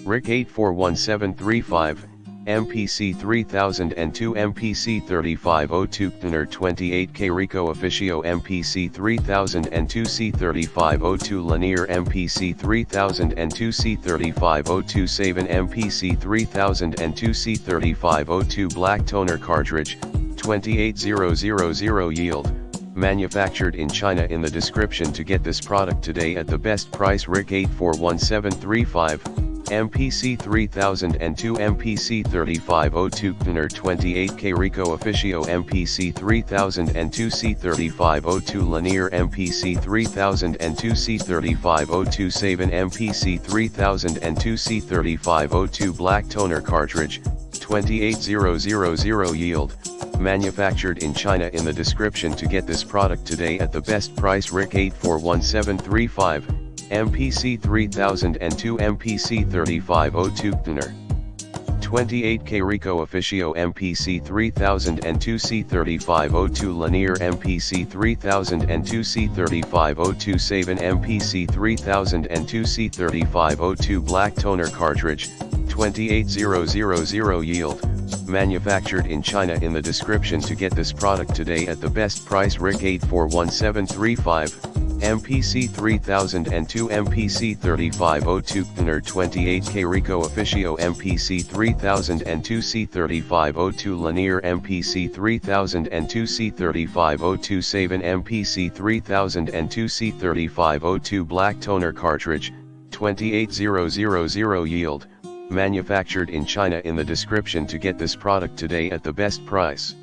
RIC 841735, MPC 3002 MPC 3502 Kner 28K Rico Officio MPC 3002 C3502 Lanier MPC 3002 C3502 Savin MPC 3002 C3502 Black Toner Cartridge, 28000 yield, manufactured in China. In the description to get this product today at the best price. RIC 841735, MPC 3002 MPC 3502 Kner 28K Rico Officio MPC 3002 C3502 Lanier MPC 3002 C3502 Savin MPC 3002 C3502 Black Toner Cartridge, 28000 yield, manufactured in China. In the description to get this product today at the best price. RIC 841735, MPC 3002 MPC 3502 Kner 28K Rico Officio MPC 3002 C3502 Lanier MPC 3002 C3502 Savin MPC 3002 C3502 Black Toner Cartridge, 28000 yield, manufactured in China. In the description to get this product today at the best price. RIC 841735, MPC 3002 MPC 3502 Kner 28K Rico Officio MPC 3002 C3502 Lanier MPC 3002 C3502 Savin MPC 3002 C3502 Black Toner Cartridge, 28000 yield, manufactured in China. In the description to get this product today at the best price.